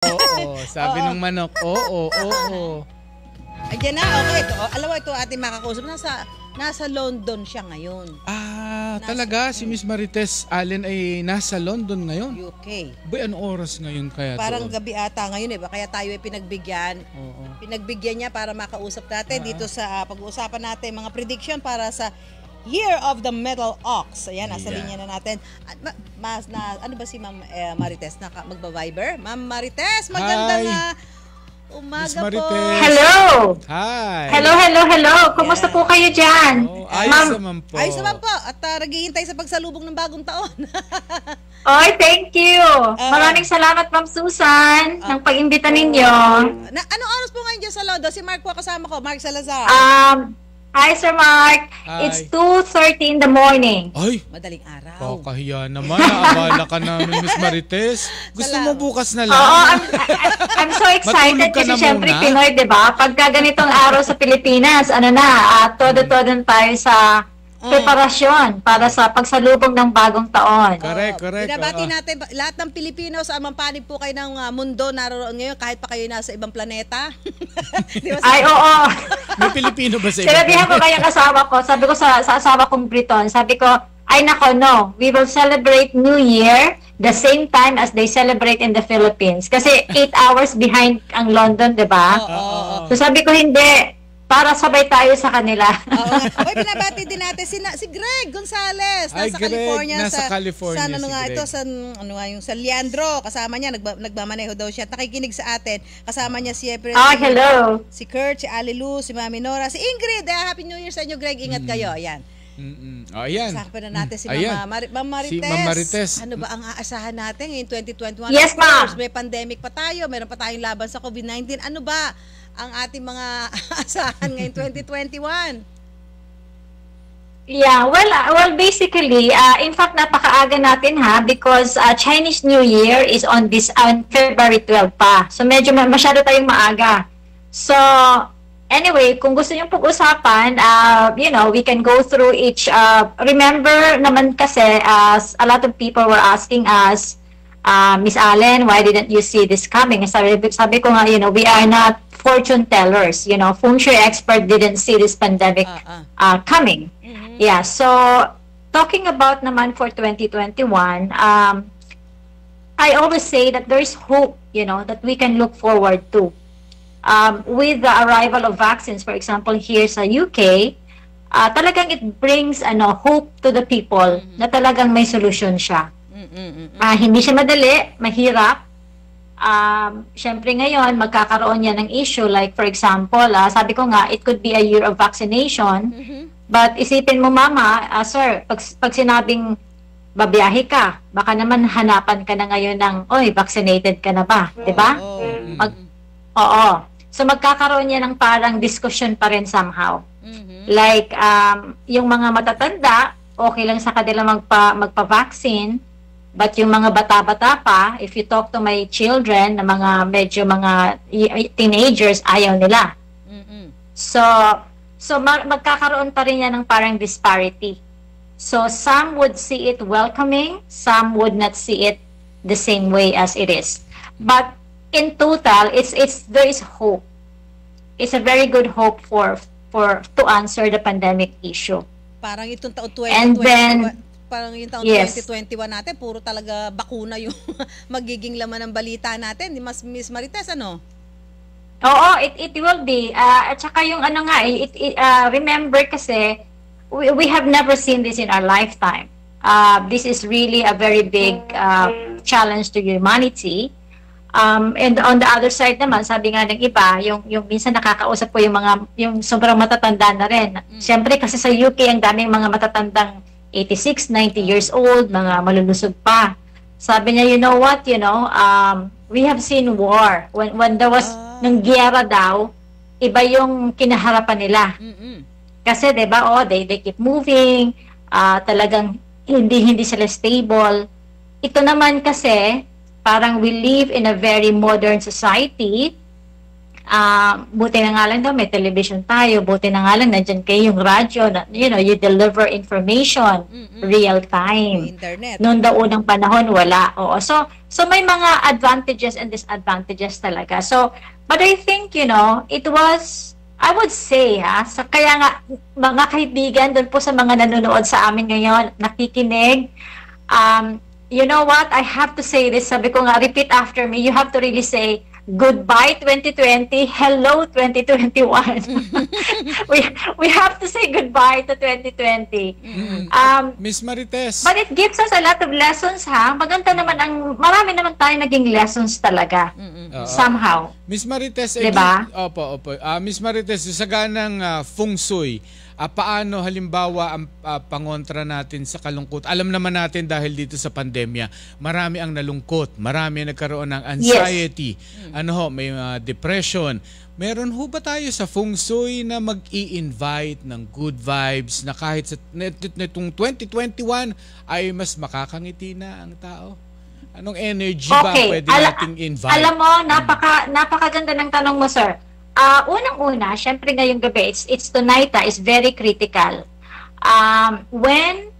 Oo, sabi ng manok, oo. Ayan na, okay. Ito, alam mo ito ating makakausap. Nasa London siya ngayon. Talaga? Si Miss Marites Allen ay nasa London ngayon? UK. Boy, anong oras ngayon kaya Parang doon? gabi ata ngayon eh. Kaya tayo ay pinagbigyan. Oo. Pinagbigyan niya para makausap natin dito sa pag-uusapan natin mga prediction para sa Year of the Metal Ox. Ayan, nasa linya na natin. Ano ba si Ma'am Marites? Magba-Viber? Ma'am Marites, magandang umaga po. Hello! Hi! Hello! Kumusta po kayo dyan? Ayos naman po. Ayos naman po. At naghihintay sa pagsalubong ng bagong taon. Oy, thank you! Maraming salamat, Ma'am Susan, ng pag-imbita ninyo. Anong oras po ngayon dyan sa London? Si Mark po kasama ko, Mark Salazar. Hi, Sir Mark. Hi. It's 2:30 in the morning. Ay! Madaling araw. Kakahiya naman. Naabala ka namin, Miss Marites. Gusto mo bukas na lang? Oo, I'm so excited kasi syempre Pinoy, di ba? Pagka ganitong araw sa Pilipinas, todo-todo tayo sa preparasyon para sa pagsalubong ng bagong taon. Correct. Binabati natin lahat ng Pilipino sa panig po kayo ng mundo naroon ngayon kahit pa kayo nasa ibang planeta. Di ba, Ay, oo. May Pilipino ba sa ibang Sinabihan ko kaya asawa ko, sabi ko sa asawa kong Briton, sabi ko, ay nako, no, we will celebrate New Year the same time as they celebrate in the Philippines. Kasi 8 hours behind ang London, di ba? So sabi ko, hindi. Para sabay tayo sa kanila. Oy, binabati din natin si Greg Gonzales. Nasa California. California yung sa Leandro. Kasama niya, nagmamaneho daw siya. Nakikinig sa atin. Kasama niya siyempre. Hello. Si Kurt, si Alilu, si Mami Nora, si Ingrid. Happy New Year sa inyo, Greg. Ingat kayo. Ayan. Ayan. Usapan na natin si Ma'am Marites. Si Ma'am Marites. Ano ba ang aasahan natin ngayon 2021? Yes, ma'am. May pandemic pa tayo. Meron pa tayong laban sa COVID-19. Ano ba ang ating mga asahan ngayon 2021? Yeah, well basically, in fact napakaaga natin because Chinese New Year is on February 12 pa. So medyo masyado tayong maaga. So anyway, kung gusto niyo pag-usapan, we can go through each remember naman kasi a lot of people were asking us, Miss Allen, why didn't you see this coming? Sabi ko nga, we are not fortune tellers, feng shui expert didn't see this pandemic coming. Yeah, so talking about naman for 2021, I always say that there is hope, that we can look forward to. With the arrival of vaccines, for example, here sa UK, talagang it brings hope to the people na talagang may solution siya. Hindi siya madali, mahirap. Syempre ngayon, magkakaroon yan ng issue. Like for example, sabi ko nga, it could be a year of vaccination. But isipin mo, Mama, sir, pag sinabing babiyahe ka, baka naman hanapan ka na ngayon ng, vaccinated ka na ba? Diba? Oo. So magkakaroon yan ng parang discussion pa rin somehow. Like, yung mga matatanda, okay lang sa kanila magpa-vaccine. But yung mga bata-bata pa, if you talk to my children, na medyo mga teenagers, ayaw nila. So magkakaroon pa rin yan ng parang disparity. So some would see it welcoming, some would not see it the same way as it is. But in total, there is hope. It's a very good hope to answer the pandemic issue. Parang itong taon 2020. And then, parang yung taon 2021 natin, puro talaga bakuna yung magiging laman ng balita natin. Miss Marites, ano? Oo, it will be. At saka yung remember kasi, we have never seen this in our lifetime. This is really a very big challenge to humanity. And on the other side naman, sabi nga ng iba, yung minsan nakakausap ko yung sobrang matatanda na rin. Siyempre kasi sa UK, ang daming mga matatandang 86, 90 years old, mga malulusog pa. Sabi niya, you know what, we have seen war. When there was, nung giyera daw, iba yung kinaharapan nila. Kasi, diba, they keep moving, talagang hindi sila stable. Ito naman kasi, parang we live in a very modern society. Buti na nga lang daw, may television tayo. Buti na nga lang, nandyan kayo yung radyo. You deliver information real time. Internet. Noon daw unang panahon, wala. Oo. So may mga advantages and disadvantages talaga. So, but I think, it was, I would say, kaya nga, mga kaibigan, doon po sa mga nanonood sa amin ngayon, nakikinig, you know what, I have to say this, sabi ko nga, repeat after me, you have to really say, goodbye 2020, hello 2021. we have to say goodbye to 2020. Miss Marites. But it gives us a lot of lessons, Maganda naman marami naman tayo naging lessons talaga. Somehow. Miss Marites, diba? Opo. Miss Marites, sa ganang feng shui, paano halimbawa ang pangontra natin sa kalungkot? Alam naman natin dahil dito sa pandemya, marami ang nalungkot, marami ang nagkaroon ng anxiety, may depression. Meron ho ba tayo sa feng shui na mag-i-invite ng good vibes na kahit sa netong 2021 ay mas makakangiti na ang tao? Anong energy ba pwede nating invite? Alam mo, napakaganda ng tanong mo, sir. Unang-una, syempre ngayong gabi, it's tonight, is very critical. When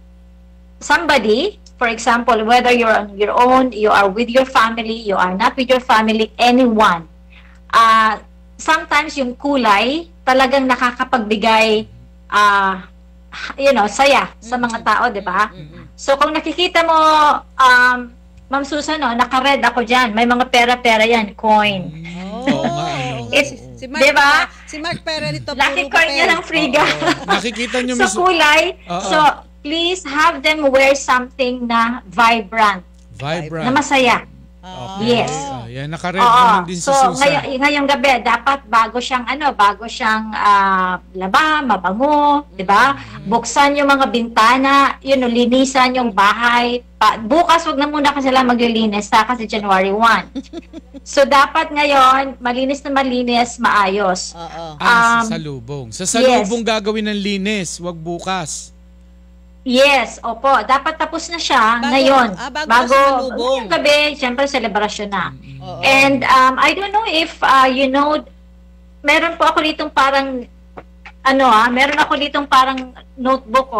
somebody, for example, whether you're on your own, you are with your family, you are not with your family, anyone, sometimes yung kulay talagang nakakapagbigay, saya sa mga tao, di ba? So kung nakikita mo, Ma'am Susan, naka-red ako dyan, may mga pera-pera yan, coin. Si Mark, diba? Si Mark Pera nito. Lucky coin niya ng friga. Nakikita nyo, so kulay. So please have them wear something na vibrant. Na masaya. Yes. Yan, naka-red naman din si Susan. So ngayong gabi, dapat bago siyang laba, mabango, di ba? Buksan yung mga bintana, linisan yung bahay. Bukas, wag na muna kasi sila maglilinis kasi January 1. So dapat ngayon, malinis na malinis, maayos. Sa salubong. Sa salubong gagawin ng linis, wag bukas. Yes, opo. Dapat tapos na siya ngayon. Bago ngayong gabi, siyempre celebration na. And I don't know if, meron po ako ditong parang, meron ako ditong parang notebook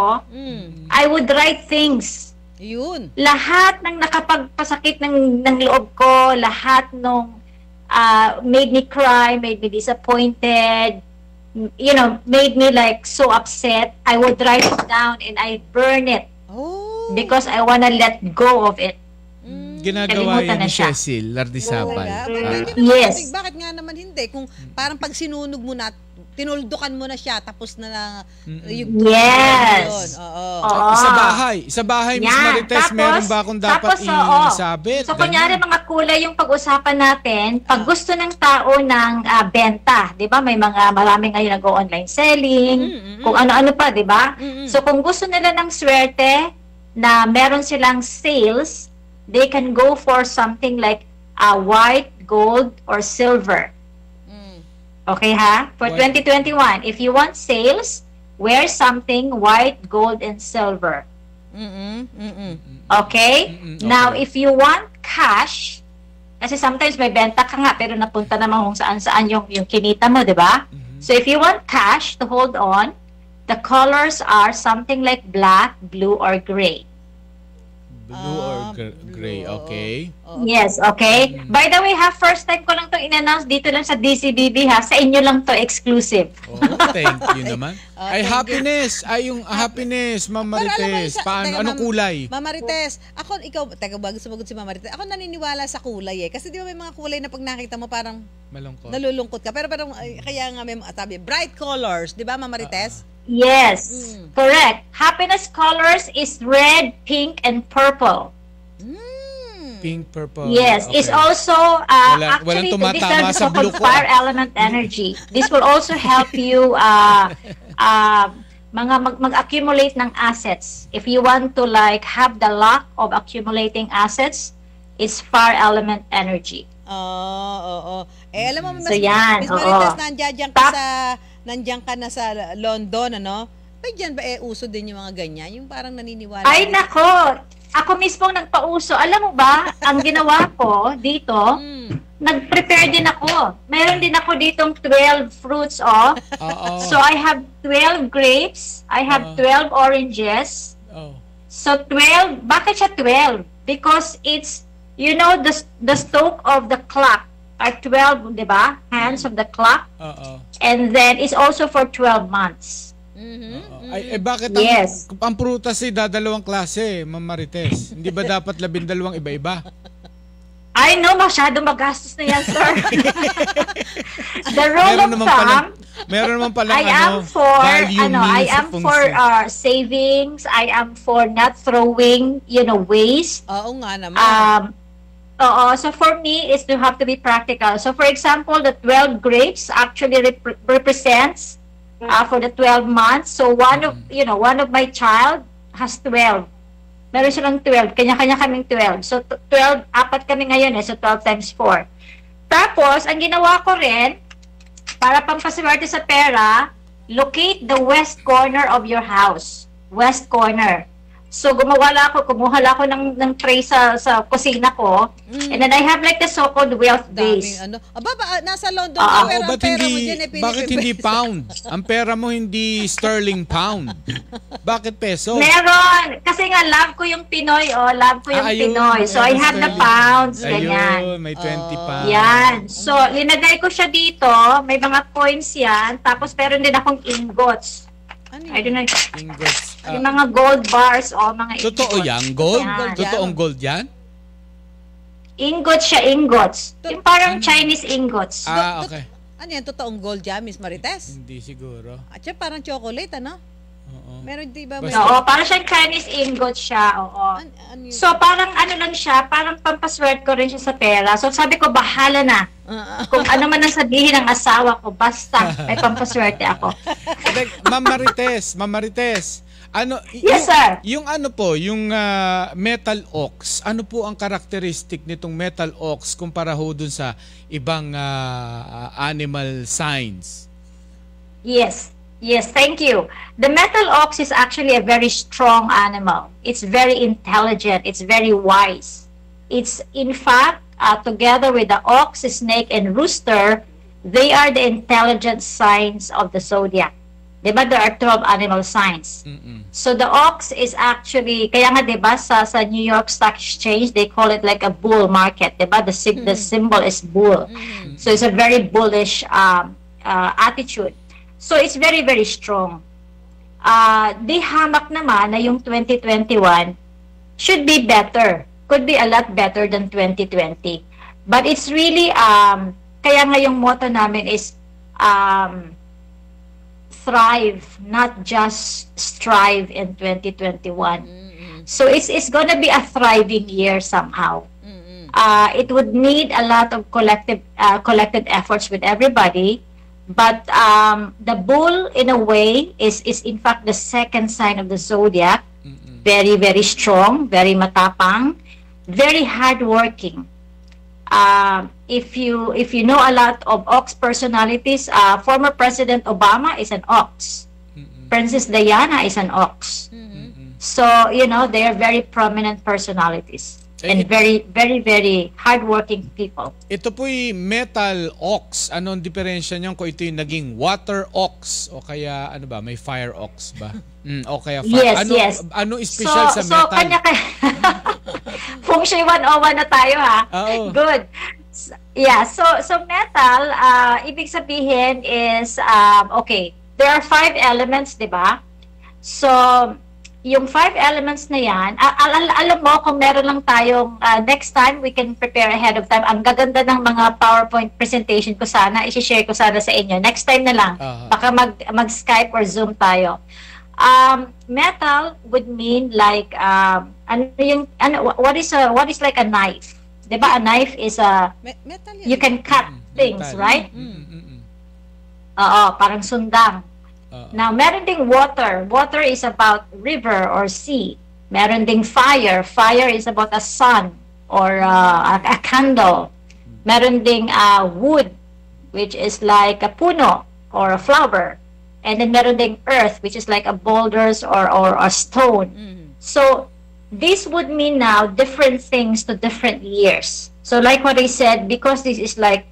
I would write things. Yun. Lahat ng nakapagpasakit ng loob ko, lahat nung made me cry, made me disappointed, made me like so upset, I would write it down and I burn it. Because I wanna let go of it. Ginagawa yan ni Cecil Lardizabal. Yes. Bakit nga naman hindi? Kung parang pag sinunog mo na, tinuldukan mo na siya, tapos na lang yung yes. Sa bahay, Miss Marites, meron ba akong dapat isabit? So, kunyari mga kulay yung pag-usapan natin, pag gusto ng tao ng benta, di ba? May marami ngayon nag-online selling, kung ano-ano pa, di ba? So, kung gusto nila ng swerte, na meron silang sales, they can go for something like white, gold, or silver. Okay, For 2021, if you want sales, wear something white, gold, and silver. Okay? Now, if you want cash, kasi sometimes may benta ka nga, pero napunta naman kung saan-saan yung kinita mo, di ba? So, if you want cash to hold on, the colors are something like black, blue, or gray. Blue or gray, okay. Yes, okay. By the way, first time ko lang itong in-announce dito lang sa DCBB, sa inyo lang to exclusive. Thank you naman. Happiness, yung happiness, Ma'am Marites. Paano, anong kulay? Ma'am Marites, bago sumagot si Ma'am Marites, ako naniniwala sa kulay kasi di ba may mga kulay na pag nakita mo parang malungkot. Nalulungkot ka. Pero kaya nga may sabi, bright colors, di ba Ma'am Marites? Yes, correct. Happiness colors is red, pink, and purple. Pink, purple. Yes, it's also actually this is called fire element energy. This will also help you mag-accumulate ng assets. If you want to have the luck of accumulating assets, it's fire element energy. Alam mo, Miss Marites, nandiyan ka na sa London, May dyan ba uso din yung mga ganyan? Yung parang naniniwala. Ay, nako! Ako mismo nagpauso. Alam mo ba, ang ginawa ko dito, nag-prepare din ako. Meron din ako ditong 12 fruits, oh. Oo. So I have 12 grapes, I have 12 oranges. Oh. So 12, bakit siya 12? Because it's, you know, the stroke of the clock are 12, di ba? Hands of the clock. Oo. And then it's also for 12 months. Ay, bakit Yes. ang prutas dadalawang klase, Ma'am Marites? Hindi ba dapat 12 iba-iba? I know, masyadong magastos na yan, sir. The rule of thumb, meron naman pala I am for, value I means sa am feng for shui. savings, I am for not throwing, you know, waste. Oo nga naman. Oo, so for me, is to have to be practical. So for example, the 12 grapes actually represents for the 12 months. So one of my child has 12. Meron silang 12. Kanya-kanya kaming 12. So 12, apat kami ngayon so 12 times 4. Tapos, ang ginawa ko rin, para pampaswerte sa pera, locate the west corner of your house. West corner. So, kumuha ako ng tray sa kusina ko. And then I have like the so-called wealth base. Nasa London ka, pero ang Ba't pera mo hindi, dyan bakit hindi pound? Ang pera mo hindi sterling pound. Bakit peso? Meron. Kasi nga, love ko yung Pinoy. Love ko yung Ayun, Pinoy. So, I have the sterling. pounds. Ganyan. Ayun, may 20 pounds. Yan. So, linagay ko siya dito. May mga coins yan. Tapos, meron din akong ingots. Ano I don't know. Ingots. Yung mga gold bars o mga Totoo ingots. yan? Gold? Yan. Totoong gold yan? Ingots siya, ingots. Yung parang Chinese ingots. Okay. Ano yan? Totoong gold dyan, Miss Marites? Hindi siguro. At siya parang chocolate, ano? Oo. Meron, di ba? Basta- Oo, parang siyang Chinese ingots siya. Oo. Ano yun? So, parang ano lang siya, parang pampaswerte ko rin siya sa pera. So, sabi ko, bahala na. Kung ano man ang sabihin ng asawa ko, basta may pampaswerte ako. Ma'am Marites, ano, Yes, sir. Yung ano po, yung metal ox, ano po ang karakteristik nitong metal ox kumpara ho dun sa ibang animal signs? Yes. Yes, thank you. The metal ox is actually a very strong animal. It's very intelligent. It's very wise. It's, in fact, together with the ox, snake, and rooster, they are the intelligent signs of the zodiac. Diba? There are 12 animal signs. So the ox is actually, kaya nga diba sa New York Stock Exchange, they call it like a bull market. Diba? The symbol is bull. So it's a very bullish attitude. So it's very, very strong. Di hamak naman na yung 2021 should be better. Could be a lot better than 2020. But it's really, kaya nga yung motto namin is thrive, not just strive in 2021. So it's gonna be a thriving year somehow. It would need a lot of collected efforts with everybody. But the bull, in a way, is in fact the second sign of the zodiac. Very, very strong, very matapang, very hardworking. If you know a lot of ox personalities, former President Obama is an ox. Princess Diana is an ox. So, you know, they are very prominent personalities. And very, very, very hardworking people. Ito po'y metal ox. Anong diferensya niyan kung ito yung naging water ox o kaya ano ba, may fire ox ba? O kaya fire. Yes. Ano special sa metal? So kanya-kanya. Feng Shui 101 na tayo ha. Oo. Good. Yeah, so metal, ibig sabihin is, okay, there are 5 elements, di ba? So, yung 5 elements na yan, alam mo kung meron lang tayong, next time we can prepare ahead of time. Ang gaganda ng mga PowerPoint presentation ko sana, i-share ko sana sa inyo. Next time na lang, baka mag-Skype or Zoom tayo. Metal would mean like, what is like a knife? Diba? A knife is metal yan. you can cut things, metal. right? Oo, parang sundang. Now, meron ding water. Water is about river or sea. Meron ding fire. Fire is about a sun or a candle. Meron ding wood, which is like a puno or a flower. And then meron ding earth, which is like a boulders or a stone. So, this would mean now different things to different years. So like what I said, because this is like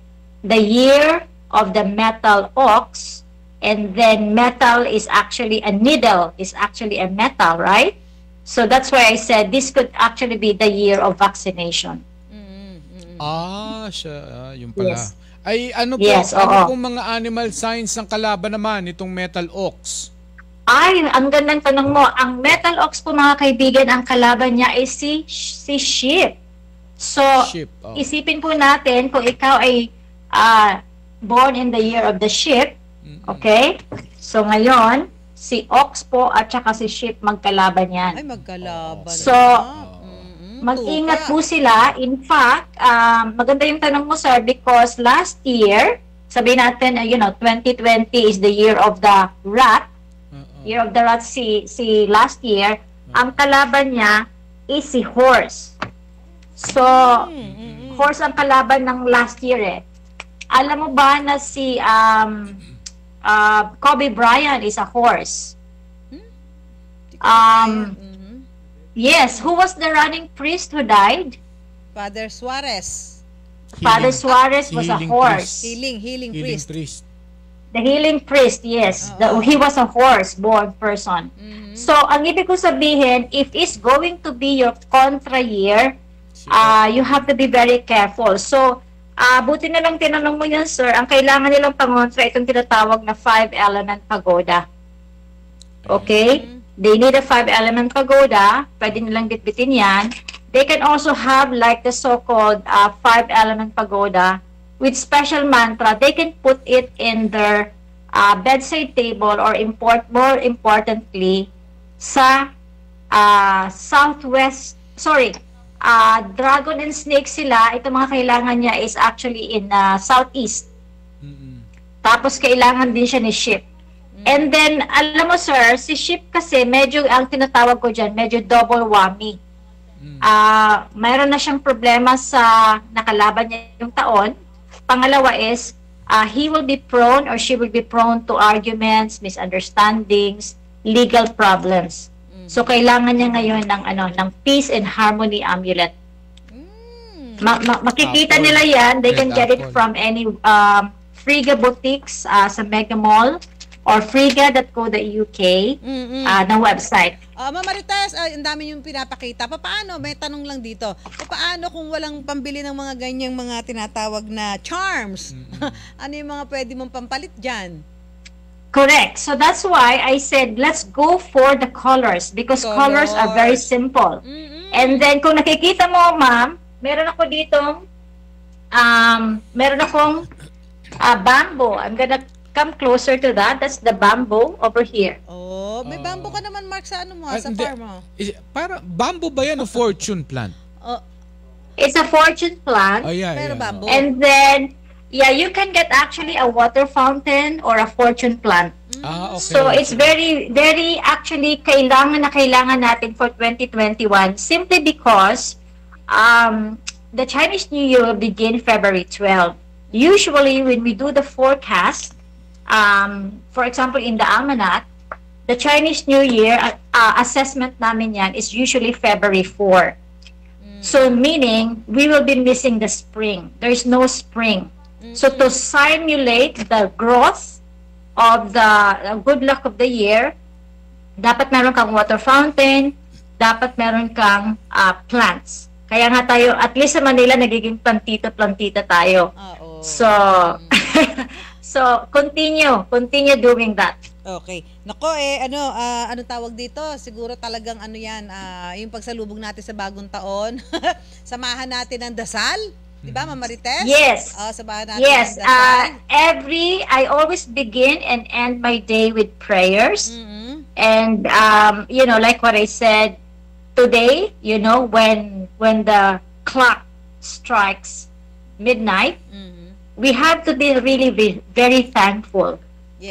the year of the metal ox, and then metal is actually a needle, is actually a metal, right? So that's why I said this could actually be the year of vaccination. Yun pala. Yes. Ay, ano po, Yes, ano oo. pong mga animal signs ng kalaban naman itong metal ox? Ay, ang gandang tanong mo. Ang metal ox po mga kaibigan, ang kalaban niya ay si sheep. So, Sheep, oh. isipin po natin kung ikaw ay born in the year of the sheep, okay? So ngayon, si ox po at saka si sheep magkalaban yan. Ay, magkalaban. So, mag-ingat po sila. In fact, maganda yung tanong mo, sir, because last year, sabihin natin, 2020 is the year of the rat. Year of the rat si last year. Ang kalaban niya is si horse. So, horse ang kalaban ng last year eh. Alam mo ba na si Kobe Bryant is a horse? Yes, who was the running priest who died? Father Suarez. Father Suarez was a Healing horse. Healing priest. The healing priest, yes. He was a horse-born person. So, ang ibig ko sabihin, if it's going to be your contra year, you have to be very careful. So, buti na lang tinanong mo yan, sir. Ang kailangan nilang pangontra, itong tinatawag na 5-element pagoda. Okay? They need a 5-element pagoda. Pwede nilang bitbitin yan. They can also have like the so-called 5-element pagoda with special mantra. They can put it in their bedside table or more importantly, sa dragon and snake sila. Ito mga kailangan niya is actually in southeast. Tapos kailangan din siya ni sheep. And then, alam mo sir, si sheep kasi medyo, ang tinatawag ko dyan, medyo double whammy. Mayroon na siyang problema sa nakalaban niya yung taon. Pangalawa is, he will be prone or she will be prone to arguments, misunderstandings, legal problems. So kailangan niya ngayon ng peace and harmony amulet. Makikita nila yan. They can get it from any Friga boutiques sa Mega Mall or friga.co.uk na website. Ma'am Marites, ang dami yung pinapakita. Paano? May tanong lang dito. Paano kung walang pambili ng mga ganyang mga tinatawag na charms? Ano yung mga pwede mong pampalit dyan? Correct. So that's why I said let's go for the colors because colors are very simple. And then kung nakikita mo, ma'am, meron ako ditong meron akong bamboo. I'm gonna come closer to that. That's the bamboo over here. Oh, may bamboo ka naman, Mark, sa ano mo, sa farm mo. Para bamboo ba yan o fortune plant? It's a fortune plant. Pero bamboo. And then, you can get actually a water fountain or a fortune plant. Okay. So it's very, very actually kailangan natin for 2021 simply because the Chinese New Year will begin February 12. Usually, when we do the forecast, for example, in the almanac, the Chinese New Year assessment namin yan is usually February 4. So, meaning, we will be missing the spring. There is no spring. So, to simulate the growth of the good luck of the year, dapat meron kang water fountain, dapat meron kang plants. Kaya nga tayo, at least sa Manila, nagiging plantita tayo. So, so continue doing that. Okay. Nako ano tawag dito? Siguro talagang yung pagsalubog natin sa bagong taon. Samahan natin ng dasal. 'Di ba, Ma'am Marites? Yes. Samahan natin ng dasal. I always begin and end my day with prayers. And like what I said today, when the clock strikes midnight, we have to be really very thankful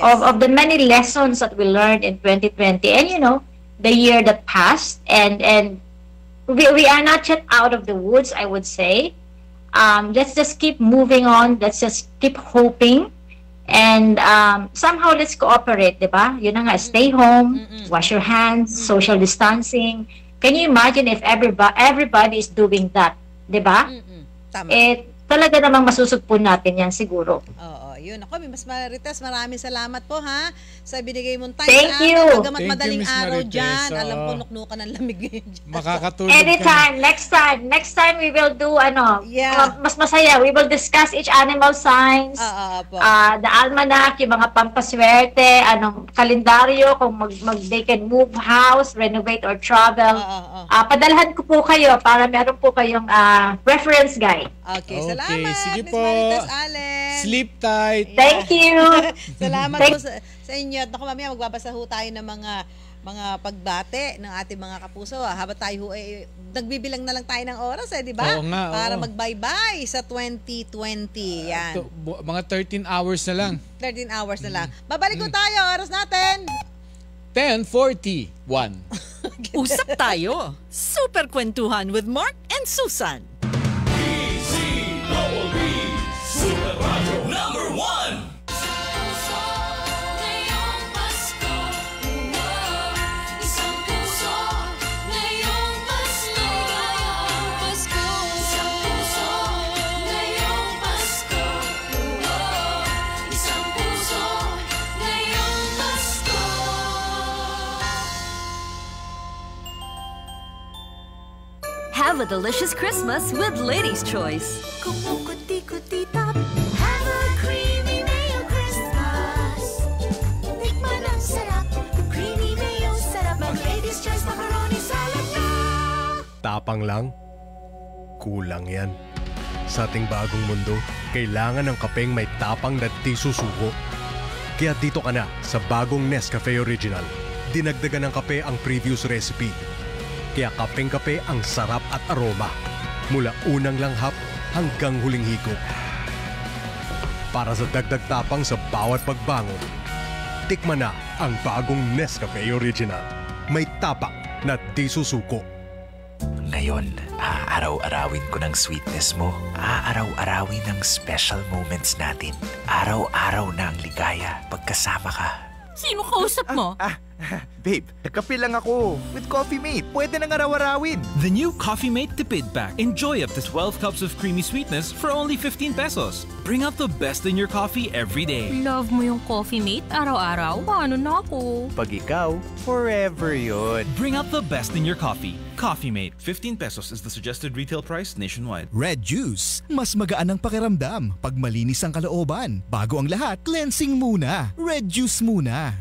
of the many lessons that we learned in 2020 and the year that passed, and we are not yet out of the woods, I would say. Let's just keep moving on. Let's just keep hoping, and somehow let's cooperate, diba? Yun na nga, stay home, wash your hands, social distancing. Can you imagine if everybody is doing that, diba? Tama. Talaga namang masusugpon natin yan siguro. Oo, yun. Ako, Miss Marites, maraming salamat po ha sa binigay mong time Thank sa amin. you. Bagamat Thank you, madaling Miss araw Marites. dyan. Oo. Alam ko, nuknukan ng lamig ngayon dyan. Makakatulog Anytime, next time we will do Yeah. mas masaya. We will discuss each animal signs, Po. the almanac, yung mga pampaswerte, anong kalendaryo, kung they can move house, renovate or travel. Padalhan ko po kayo para meron po kayong reference guide. Okay, Okay, salamat. sige Miss po. Marites Allen. Sleep tight. Thank you. Salamat po sa inyo. At ako, mamaya magbabasa ho tayo ng mga pagbate ng ating mga kapuso. Habang tayo nagbibilang na lang tayo ng oras, di ba? Oo nga, Para oo. mag-bye-bye sa 2020. Yan. Mga 13 hours na lang. 13 hours na lang. Babalik ko tayo. Oras natin. 10:41. Usap tayo. Super Kwentuhan with Mark and Susan. Have a delicious Christmas with Ladies' Choice. Kumukuti-kuti-tap, have a creamy mayo Christmas. Tikman ang sarap, creamy mayo sarap. Mag-Ladies' Choice macaroni salad na. Tapang lang? Kulang yan. Sa ating bagong mundo, kailangan ng kapeng may tapang na di susuko. Kaya dito ka na sa bagong Nescafe Original. Dinagdagan ng kape ang previous recipe. Kaya kapeng-kape ang sarap at aroma. Mula unang langhap hanggang huling higop. Para sa dagdag tapang sa bawat pagbangon, tikman na ang bagong Nescafe Original. May tapang na di susuko. Ngayon, aaraw-arawin ko ng sweetness mo. Aaraw-arawin ng special moments natin. Araw-araw na ang ligaya pagkasama ka. Sino kausap mo? Babe, kape lang ako. With Coffee Mate, pwede nang araw-arawin. The new Coffee Mate Tipid Pack. Enjoy up to 12 cups of creamy sweetness for only 15 pesos. Bring out the best in your coffee every day. Love mo yung Coffee Mate araw-araw? Paano na ako? Pag ikaw, forever yun. Bring out the best in your coffee. Coffee Mate. 15 pesos is the suggested retail price nationwide. Red Juice. Mas magaan ang pakiramdam pag malinis ang kalooban. Bago ang lahat, cleansing muna. Red Juice muna.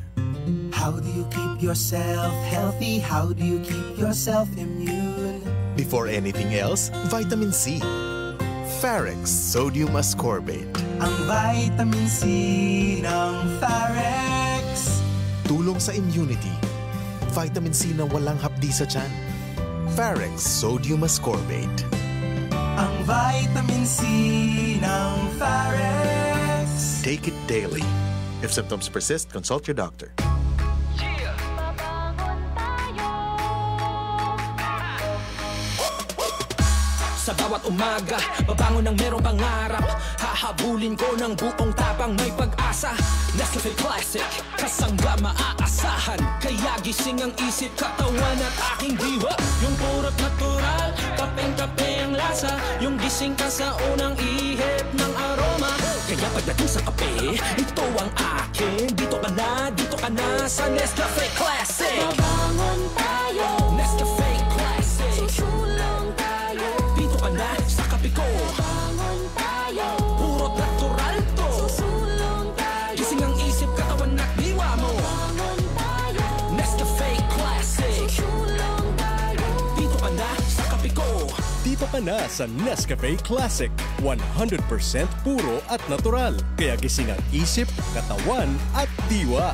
How do you keep yourself healthy? How do you keep yourself immune? Before anything else, vitamin C. Farex Sodium Ascorbate. Ang vitamin C ng Farex. Tulong sa immunity. Vitamin C na walang hapdi sa tiyan. Farex Sodium Ascorbate. Ang vitamin C ng Farex. Take it daily. If symptoms persist, consult your doctor. Sa bawat umaga, babangon ng merong pangarap. Hahabulin ko ng buong tapang may pag-asa. Nescafe Classic, kasangga maaasahan. Kaya gising ang isip, katawan at aking diwa. Yung purot natural, kapeng-kape ang lasa. Yung gising ka sa unang ihip ng aroma. Kaya pagdating sa kape, ito ang akin. Dito ka na sa Nescafe Classic. Babangon tayo, Nescafe Classic. susulong tayo. Dito ka na sa kape ko. Babangon tayo, Purot natural to. susulong tayo. Gising ang isip, katawan at diwa mo. Babangon tayo, Nescafe Classic. susulong tayo. Dito ka na sa kape ko. Dito ka na sa Nescafe Classic. 100% puro at natural. Kaya gising ang isip, katawan at diwa.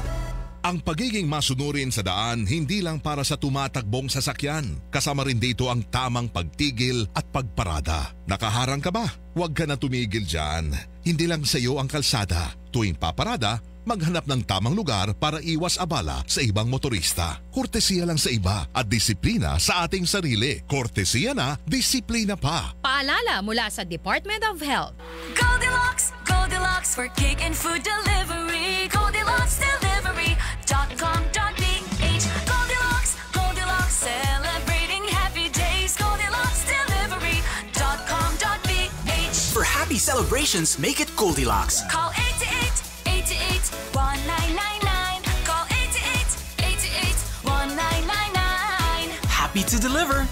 Ang pagiging masunurin sa daan hindi lang para sa tumatakbong sasakyan. Kasama rin dito ang tamang pagtigil at pagparada. Nakaharang ka ba? Huwag ka na tumigil dyan. Hindi lang sa iyo ang kalsada. Tuwing paparada, maghanap ng tamang lugar para iwas abala sa ibang motorista. Kortesiya lang sa iba at disiplina sa ating sarili. Kortesiya na, disiplina pa. Paalala mula sa Department of Health. Goldilocks, Goldilocks for cake and food delivery. GoldilocksDelivery.com.ph. Goldilocks, Goldilocks, celebrating happy days. GoldilocksDelivery.com.ph. combinations make it Goldilocks. Call 8888-1999. Call 8888-1999. Happy to deliver.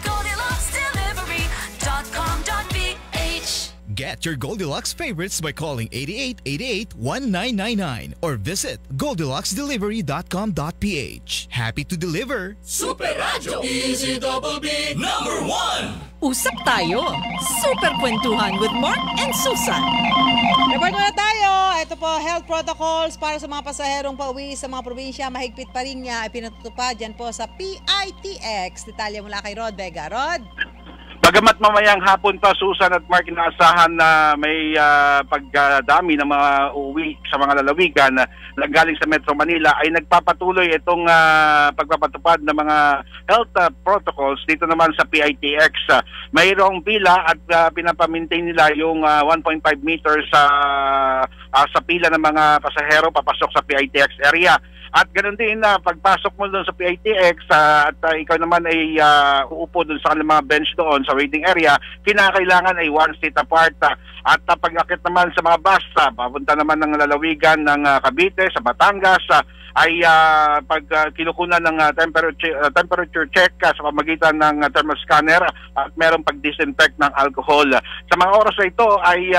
GoldilocksDelivery.com.ph. Get your Goldilocks favorites by calling 8888-1999 or visit GoldilocksDelivery.com.ph. Happy to deliver. Super Radio DZBB #1. Usap tayo. Super kwentuhan with Mark and Susan. Report muna tayo. Ito po, health protocols para sa mga pasaherong pauwi sa mga probinsya. Mahigpit pa rin niya ay pinatutupad dyan po sa PITX. Detalye mula kay Rod Vega. Rod? Bagamat mamayang hapon pa, Susan at Mark, inaasahan na may pagdami ng mga uuwi sa mga lalawigan na galing sa Metro Manila, ay nagpapatuloy itong pagpapatupad ng mga health protocols dito naman sa PITX. Mayroong pila at pinapamintain nila yung 1.5 meters sa pila ng mga pasahero papasok sa PITX area. At ganoon din na pagpasok mo doon sa PITX at ikaw naman ay uupo doon sa kanilang mga bench doon sa waiting area, kinakailangan ay 1 seat apart. At pag-akit naman sa mga bus, papunta naman ng lalawigan ng Cavite, sa Batangas, ay pag kinukunan ng temperature check sa pamagitan ng thermal scanner at merong pag-disinfect ng alcohol. Sa mga oras na ito ay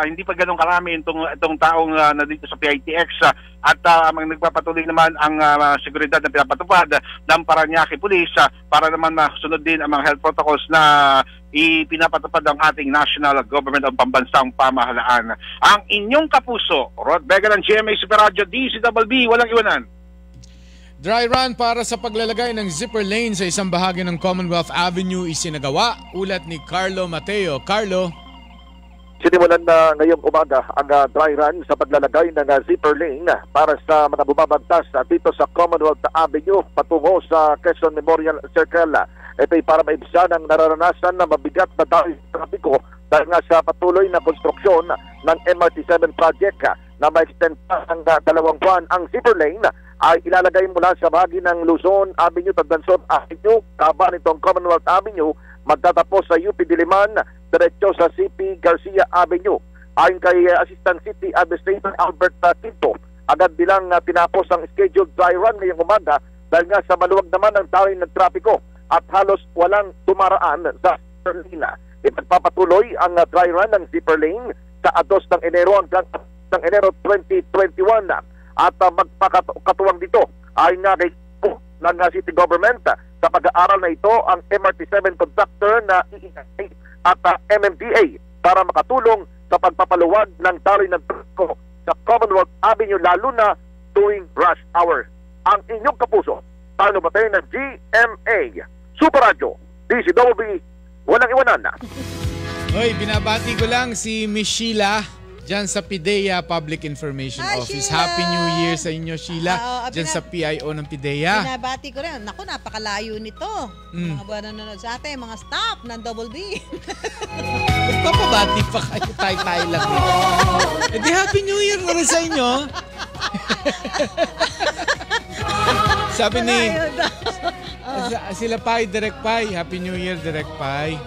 hindi pa ganun karami itong taong na dito sa PITX at nagpapatuloy naman ang seguridad na pinapatupad ng Parañaque Police para naman masunod din ang mga health protocols na ipinapatupad ng ating national government o pambansang pamahalaan. Ang inyong kapuso, Rod Vega ng GMA Super Radio DZBB, walang iwanan. Dry run para sa paglalagay ng zipper lane sa isang bahagi ng Commonwealth Avenue isinagawa. Ulat ni Carlo Mateo. Carlo? Sinimulan na ngayong umaga ang dry run sa paglalagay ng zipper lane para sa mga bumabagtas dito sa Commonwealth Avenue patungo sa Quezon Memorial Circle. Ito'y para maibsan ang nararanasan na mabigat na dahil trapiko dahil nga sa patuloy na konstruksyon ng MRT7 project na ma-extend pa ang 2 buwan. Ang zipper lane ay ilalagay mula sa bahagi ng Luzon Avenue, Tagdansot Avenue, kaba nitong Commonwealth Avenue, magtatapos sa UP Diliman, diretso sa CP Garcia Avenue. Ayon kay Assistant City Administrator Albert Tinto, agad bilang tinapos ang scheduled dry run ngayong umaga dahil nga sa maluwag naman ang daloy ng trapiko at halos walang tumaraan sa zipper lane. Ipagpapatuloy ang dry run ng zipper lane sa 2 ng Enero hanggang ng Enero 2021 at magpakatuwang dito ay nga kay ng city government sa pag-aaral na ito ang MRT7 contractor na EEI at MMDA para makatulong sa pagpapaluwag ng daloy ng trapiko sa Commonwealth Avenue lalo na tuwing rush hour. Ang inyong kapuso, paano ba tayo ng GMA Super Radio DZBB, walang iwanan na. Hoy, binabati ko lang si Miss Sheila dyan sa PIDEA Public Information Office. Sheila! Happy New Year sa inyo, Sheila. Dyan sa PIO ng PIDEA. Binabati ko rin. Naku, napakalayo nito. Mga buwan nanonood sa atin, mga staff ng Double B. Papabati pa kayo, tayo lang. Eh di Happy New Year na rin sa inyo. Sabi ni sila Pai, Direct Pai. Happy New Year, Direct Pai.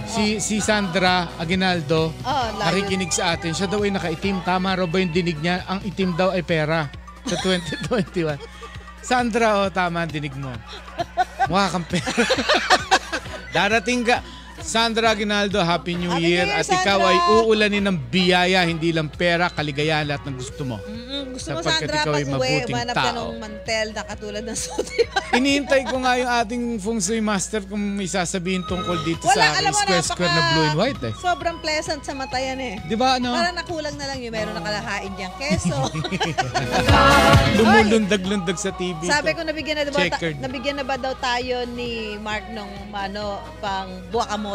Si Sandra Aguinaldo, nakikinig sa atin. Siya daw ay nakaitim. Tama raw ba yung dinig niya? Ang itim daw ay pera sa 2021. Sandra, tama ang dinig mo. Mukha kang pera. Darating ka. Sandra Aguinaldo, Happy New Year. At ikaw ay uulanin ng biyaya, hindi lang pera, kaligayahan, lahat ng gusto mo. Gusto mo, Sapagkat Sandra, ikaw ay pag-uwi, mabuting manap ka tao. ng mantel na katulad ng suot. Iniintay ko nga yung ating Feng Shui Master kung may sasabihin tungkol dito sa aking square na blue and white eh. Sobrang pleasant sa mata yan eh. Di ba ano? Parang nakulang na lang yung meron nakalahain diyang keso. Lumulundag-lundag sa TV. Sabi ko, nabigyan na ba daw tayo ni Mark ng pang guacamole?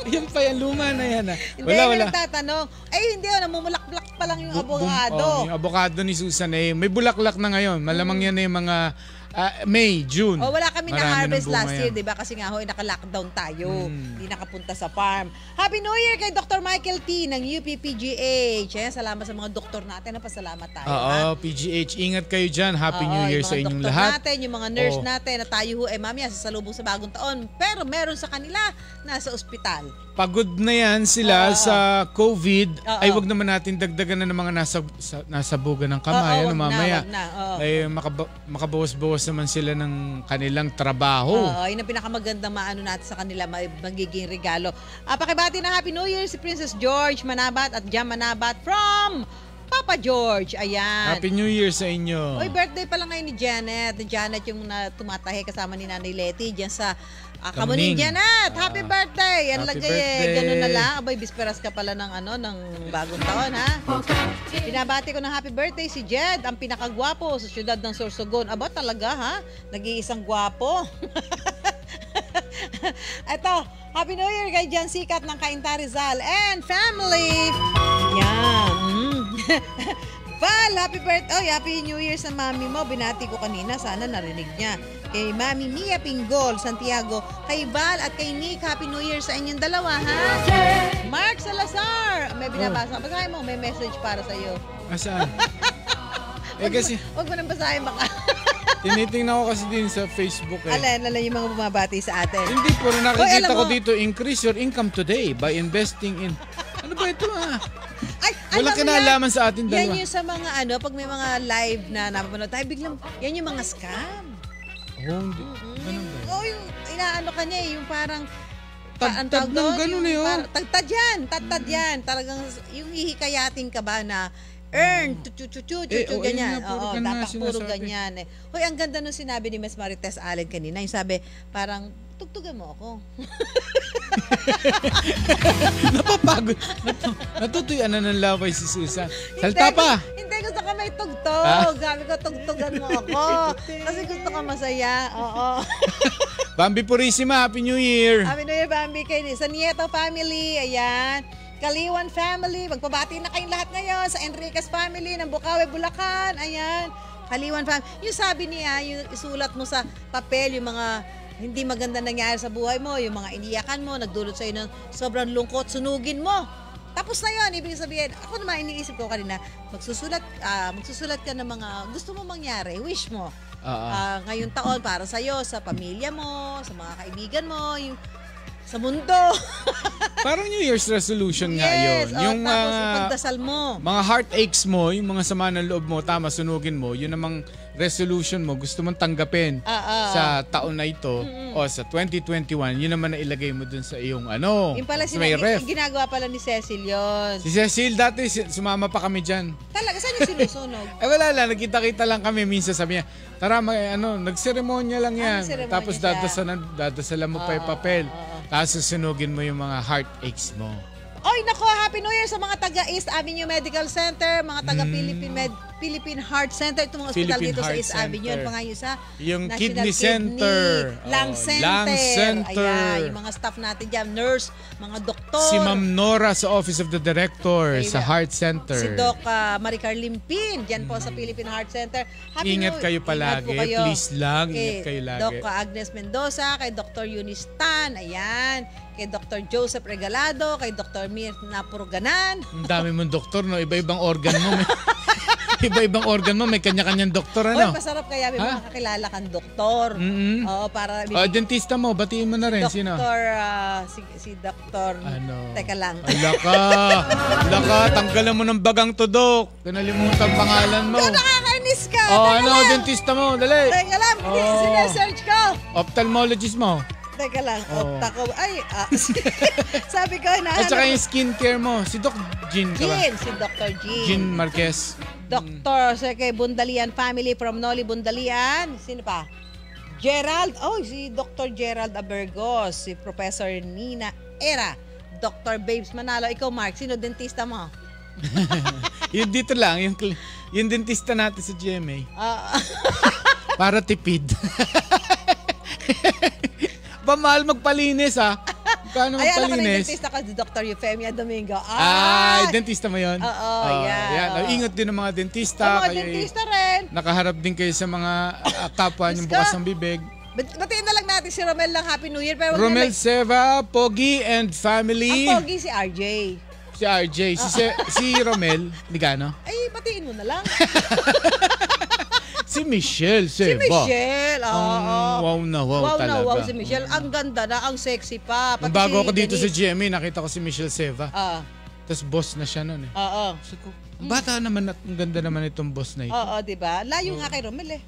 Yan pa yan, luma na yan. Hindi, wala. Nagtatanong. Ay, hindi, namumulak-bulak pa lang yung abogado. Yung abogado ni Susan eh. May bulaklak na ngayon. Malamang yan na yung mga May, June. Wala kami na-harvest last year, yan. di ba? Kasi nga ho, naka-lockdown tayo. Hindi nakapunta sa farm. Happy New Year kay Dr. Michael T. ng UPPGH. Ayan, salamat sa mga doktor natin. Napasalamat tayo. Oo, PGH. Ingat kayo dyan. Happy New Year sa inyong lahat. Natin, yung mga nurse natin na tayo ho, mamaya sasalubong sa bagong taon. Pero meron sa kanila nasa ospital. pagod na yan sila sa COVID, ay wag naman natin dagdagan na ng mga nasabugan ng kamay. Ano, mamaya, ay makabawas-bawas naman sila ng kanilang trabaho. Yun ang pinakamagandang maano natin sa kanila, magiging regalo. Pakibati na Happy New Year si Princess George Manabat at Jam Manabat from Papa George. Ayan. Happy New Year sa inyo. Oy, birthday pala ngayon ni Janet. Janet yung tumatahi kasama ni Nanay Leti diyan sa Kamuning. Janet. Happy birthday. Yan lagay ganun na lang. Abay, bisperas ka pala ng ng bagong taon, ha? Pinabati ko ng happy birthday si Jed, ang pinakagwapo sa siyudad ng Sorsogon. Aba, talaga, ha? Nag-iisang gwapo. Eto, Happy New Year kay Jan Sikat ng Cainta Rizal and family. Yan. Val, happy birthday. Oh, happy New Year sa mami mo. Binati ko kanina. Sana narinig niya. Kay Mami Mia Pinggol, Santiago. Kay Val at kay Nick, happy New Year sa inyong dalawa, ha? Mark Salazar. May binabasa. Basahin mo, may message para sa iyo. Saan? Kasi wag mo nang basahin baka. tinitingnan ko kasi din sa Facebook eh. Alin yung mga bumabati sa atin. Hindi po, nakikita ko dito, increase your income today by investing in... Ano ba ito Walang kinalaman sa atin dalawa. Yan yung sa mga pag may mga live na napapanood tayo, biglang, yan yung mga scam. Hindi. Ganun ba? Yung inaano ka niya yung parang... Tagtad ng ganun eh. Tagtad yan. Talagang yung hihikayatin ka ba na earn, ganyan. Oo, dapat puro ganyan eh. Hoy, ang ganda nung sinabi ni Ms. Marites Allen kanina. Yung sabi, parang, tugtugan mo ako. Napapagod. Natutuyan na ng laway si Susan. Salta pa! Hindi, gusto ko may tugtog. Sabi ko, tugtugan mo ako. Kasi gusto ko masaya. Oo. Bambi Purisima, Happy New Year! Happy New Year, Bambi. Sa Nieto family, ayan. Kaliwan family, magpabati na kayong lahat ngayon sa Enriquez family ng Bukawi, Bulacan. Ayan, Kaliwan family. Yung sabi niya, yung isulat mo sa papel, yung mga hindi maganda nangyari sa buhay mo, yung mga iniyakan mo, nagdulot sa'yo ng sobrang lungkot, sunugin mo. Tapos na yun, ibig sabihin, ako naman iniisip ko kanina, magsusulat ka ng mga gusto mo mangyari, wish mo. Ngayong taon para sa'yo, sa pamilya mo, sa mga kaibigan mo, yung sa mundo. Parang New Year's resolution nga yun. Yung tapos ipagdasal mo. Mga heartaches mo, yung mga sama ng loob mo, sunugin mo, yun namang resolution mo, gusto mong tanggapin sa taon na ito o sa 2021, yun naman na ilagay mo dun sa iyong yung pala may ref. Ginagawa pala ni Cecil yun. Si Cecil dati, sumama pa kami dyan. Talaga, saan yung sinusunog? Wala lang, nagkita-kita lang kami. Minsan sabi niya, tara, nagseremonya lang yan. Tapos dadasalan mo pa yung papel. Tapos susunugin mo yung mga heartaches mo. Oy, nako, Happy New Year sa mga taga East Avenue Medical Center, mga taga Philippine Heart Center, itong mga ospital dito sa East Avenue. At mga yung National Kidney Center, Lung Center. Ayan, yung mga staff natin dyan, nurse, mga doktor. Si Ma'am Nora sa Office of the Director sa Heart Center. Si Doc Maricar Limpin, dyan po sa Philippine Heart Center. Ingat kayo palagi, please lang, ingat kayo lagi. Doc Agnes Mendoza, kay Dr. Eunice Tan, ayan, kay Dr. Joseph Regalado, kay Dr. Mirna Puruganan. Ang dami mong doktor, no? Iba-ibang organ mo. Iba-ibang organ mo, may kanya-kanyang doktor, ano? Oy, masarap kaya may mga kakilala kang doktor. Oo, para... dentista mo, batiin mo na rin. Sino? Si Dr. Teka lang. Laka, tanggalan mo ng bagang tudok. Kinalimutan pangalan mo. Nakakainis ka. Dentista mo, dali. Teka lang, sinesearch ko. Ophthalmologist mo. Teka lang, sabi ko, at saka yung skincare mo, si Doc Jean ka ba? Si Dr. Jean. Jean Marquez. Dr. Kay Bundalian family from Noli Bundalian. Sino pa? Gerald. Si Dr. Gerald Abergos. Si Professor Nina Era. Dr. Babes Manalo. Ikaw, Mark, sino dentista mo? Yung dito lang, yung dentista natin sa GMA. Para tipid. Mahal magpalinis Kano magpalinis? Alam ko na yung dentista ka, Dr. Eufemia Domingo. Dentista mo yun? Oo, yan. Ingat din ng mga dentista. Mga dentista rin. Nakaharap din kayo sa mga kapwa yung bukas ng bibig. Batiin na lang natin si Romel lang Happy New Year. Pero Romel Seva, Pogi and family. Ang Pogi si RJ. Si RJ. Si Romel, Ligano. Ay, batiin mo na lang. Si Si Michelle Si Seva. Michelle, Wow na wow talaga. Wow si Michelle. Ang ganda na, ang sexy pa. Pati Bago ako si dito sa Denise. GMA, nakita ko si Michelle Seva. Tapos boss na siya noon eh. Oo. Ang bata naman at ang ganda naman itong boss na ito. Oo, di ba? Layo nga kay Romel eh.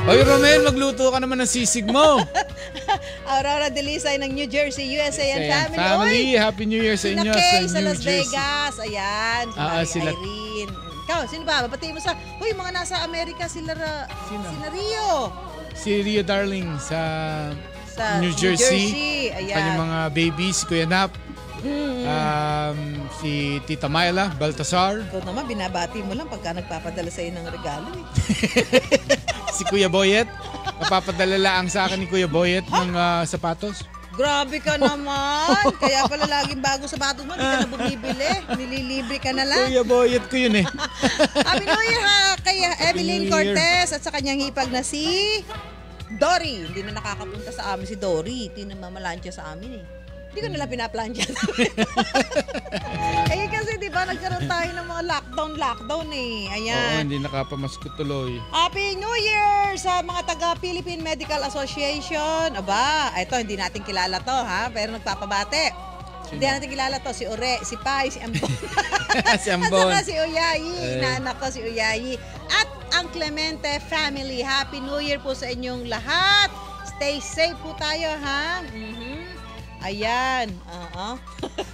Oy, Romel, magluto ka naman ng sisig mo. Aurora Delisay ng New Jersey, USA and family. Family, Oy! Happy New Year sa inyo Kay sa sa New Las Jersey. Vegas. Ayan. Si sila- Irene. Ikaw, sino ba? Babatiin mo sa... Uy, mga nasa Amerika sila sina Rio. Si Rio Darling sa New New Jersey. Jersey, ayan. Kanyang mga babies, si Kuya Nap. Si Tita Myla Baltasar. Ikaw naman, binabati mo lang pagka nagpapadala sa'yo ng regalo eh. Si Kuya Boyet. Napapadala lang sa akin ni Kuya Boyet ng sapatos. Grabe ka naman. Kaya pala laging bago sapatos mo, hindi ka na bumibili. Nililibre ka na lang. Kuya Boyet ko yun eh. Happy New Year ha kay Evelyn New Year. Cortez at sa kanyang hipag na si Dory. Hindi na nakakapunta sa amin si Dory. Hindi na mamalansya sa amin eh. Hindi ko nila pinaplansya. Eh kasi di ba nagkaroon tayo ng mga lockdown eh. Oo, Ayan. hindi nakapamasko tuloy. Happy New Year sa mga taga Philippine Medical Association. Aba, ito hindi natin kilala to ha, pero nagpapabate. Hindi natin kilala to, si Ore, si Pai, si Ambon. Si Ambon. At saka si Uyayi, inaanak ko si Uyayi. At ang Clemente family, Happy New Year po sa inyong lahat. Stay safe po tayo ha. Ayan.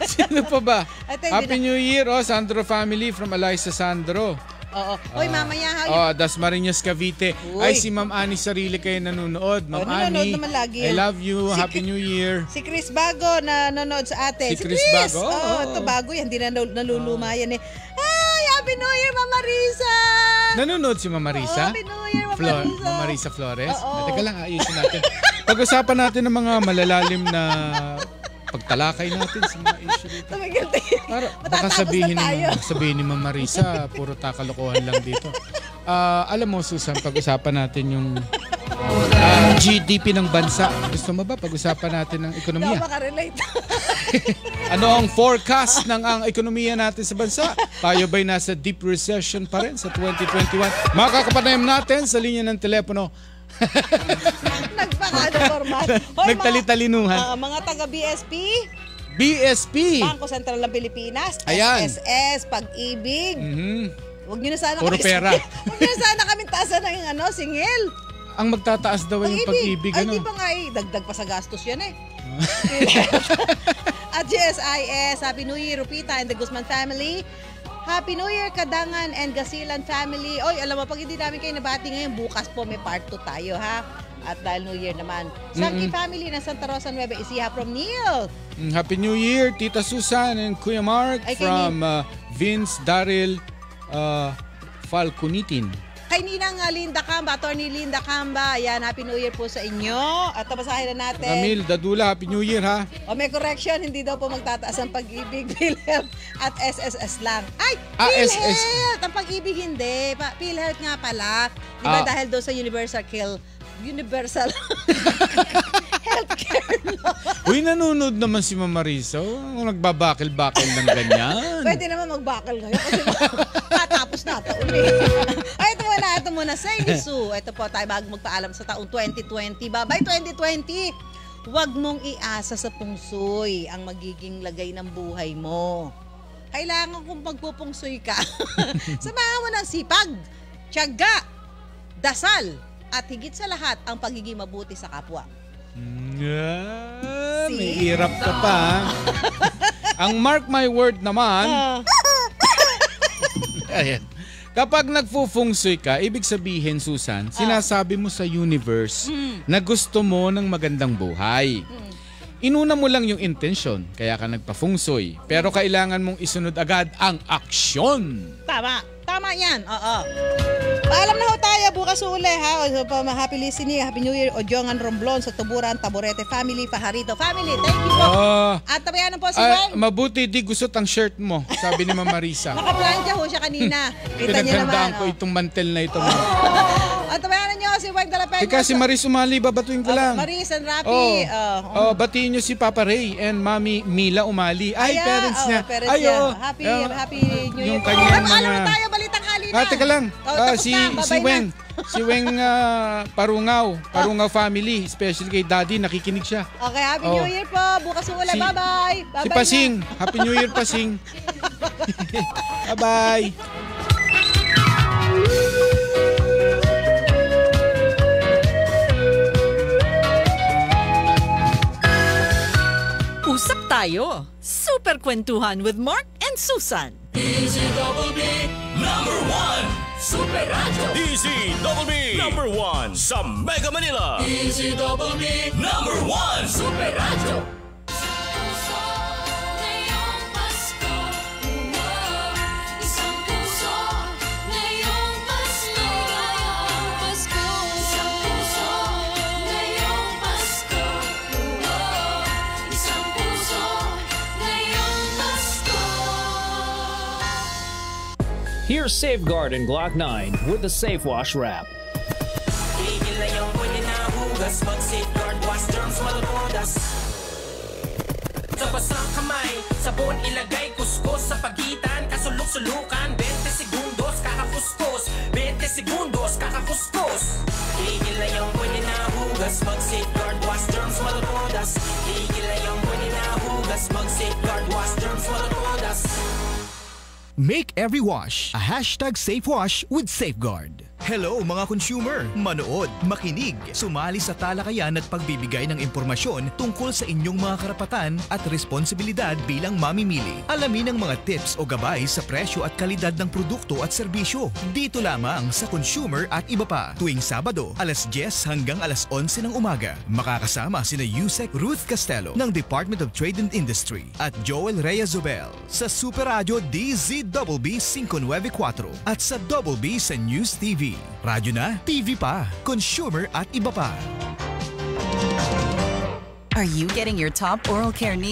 Sino pa ba? Ito, hindi Happy New Year, Sandro family from Eliza Sandro. Oo. Uy, mamaya ha. Dasmariñas Cavite. Uy. Ay, si Ma'am Ani Sarili kayo nanonood. Ma'am Ani, nanonood naman lagi I yan. love you. Happy New Year. Si Chris Bago na nanonood sa atin. Si Chris Bago? Ito bago yan. Hindi na naluluma yan eh. Ay, Happy New Year, Mama Risa! Nanonood si Mama Risa? Happy New Year, Mama Risa. Mama Risa Flores? Oo. Teka lang, ayusin natin. Pag-usapan natin ng mga malalalim na pagtalakay natin sa mga issue dito. Baka sabihin ni Mama Risa, puro takalokohan lang dito. Alam mo, Susan, pag-usapan natin yung GDP ng bansa. Gusto mo ba pag-usapan natin ng ekonomiya? Hindi makarelate. Ano ang forecast ng ang ekonomiya natin sa bansa? Tayo ba'y nasa deep recession pa rin sa 2021? Makakapanayam natin sa linya ng telepono. Format. Nagtali-talinuhan. Mga taga BSP. Bangko Sentral ng Pilipinas. Ayan. SSS, Pag-ibig. Huwag nyo na sana Puro pera. Huwag nyo na sana kami taasan ng singil. Ang magtataas daw yung pag-ibig. Ay, di ba nga dagdag pa sa gastos yan eh. At GSIS, Happy New Year, Rupita and the Guzman family. Happy New Year, Kadangan and Gasilan family. Oy, alam mo, pag hindi namin kayo nabati ngayon, bukas po may part 2 tayo, ha? At dahil New Year naman. Sangki family ng Santa Rosa Nueva Ecija from Neil. Happy New Year, Tita Susan and Kuya Mark from Vince Daryl Falconitin. Kay Ninang Linda Camba, Attorney Linda Camba. Ayan, Happy New Year po sa inyo. At basahin na natin. Ramil Dadula, Happy New Year ha. O may correction, hindi daw po magtataas ang pag-ibig, PhilHealth at SSS lang. Ay, SS. PhilHealth! Ang pag-ibig hindi. PhilHealth nga pala. Di ba dahil daw sa Universal Healthcare law. Uy, nanonood naman si Mama Risa. Nagbabakil-bakil ng ganyan. Pwede naman magbakal ngayon kasi matapos na taon eh. Ay, ito muna. Say Nisu. Ito po tayo bago magpaalam sa taong 2020. Bye-bye 2020. Huwag mong iasa sa pungsoy ang magiging lagay ng buhay mo. Kailangan kung magpupungsoy ka, samahan mo ng sipag, tiyaga, dasal, at higit sa lahat ang pagiging mabuti sa kapwa. May hirap ka pa. Ang mark my word naman, ayan. Kapag nagfufungsoy ka, ibig sabihin, Susan, sinasabi mo sa universe na gusto mo ng magandang buhay. Inuna mo lang yung intention, kaya ka nagpa-fungsoy. Pero kailangan mong isunod agad ang aksyon. Tama yan. Oo. Paalam na ho tayo. Bukas uli ha. Happy listening. Happy New Year. Ojongan Romblon sa Tuburan, Taborete family, Pajarito family. Thank you po. At tabayanan po si Juan. Mabuti di gusot ang shirt mo, sabi ni Mama Risa. Nakaplantya ho siya kanina. Kita niyo naman. Pinaghandaan ko itong mantel na ito. At tabayanan niyo si Juan de la Peña. Teka, si Maris umali, babatuin ko lang. Maris and Rafi. Batiin niyo si Papa Ray and Mami Mila umali. Ay, parents niya. Parents niya. Happy New Year. Yung kanyang Alam mo tayo, balitang hali Teka lang. Tapos Si na, babay Weng. Si Weng Parungaw. Parungaw family. Especially kay Daddy. Nakikinig siya. Okay, Happy New Year po. Bukas ulit. Bye-bye. Si Pasing. Happy New Year, Pasing. Bye-bye. Usap tayo. Super Kwentuhan with Mark and Susan. DZBB #1 Super Radio. DZBB #1 sa Mega Manila. DZBB #1 Super Radio. Here's Safeguard and Glock 9 with the Safe Wash wrap. Tigil na yung pwede na hugas. Mag-safeguard, wash germs, malutodas. Sa basang kamay, sabon ilagay, kuskus sa pagitan, kasulok-sulukan, 20 segundos, kakakuskus, 20 segundos, kakakuskus. Tigil na yung pwede na hugas. Mag-safeguard, wash germs, malutodas. Tigil na yung pwede na hugas. Mag-safeguard, wash germs, malutodas. Make every wash a #SafeWash with Safeguard. Hello mga consumer! Manood, makinig, sumali sa talakayan at pagbibigay ng impormasyon tungkol sa inyong mga karapatan at responsibilidad bilang mamimili. Alamin ang mga tips o gabay sa presyo at kalidad ng produkto at serbisyo. Dito lamang sa Consumer at Iba Pa. Tuwing Sabado, alas 10 hanggang alas 11 ng umaga. Makakasama sina Yusek Ruth Castelo ng Department of Trade and Industry at Joel Reyes Zobel sa Super Radio DZBB 594 at sa Double B sa News TV. Radyo na, TV pa, Consumer at Iba Pa. Are you getting your top oral care needs?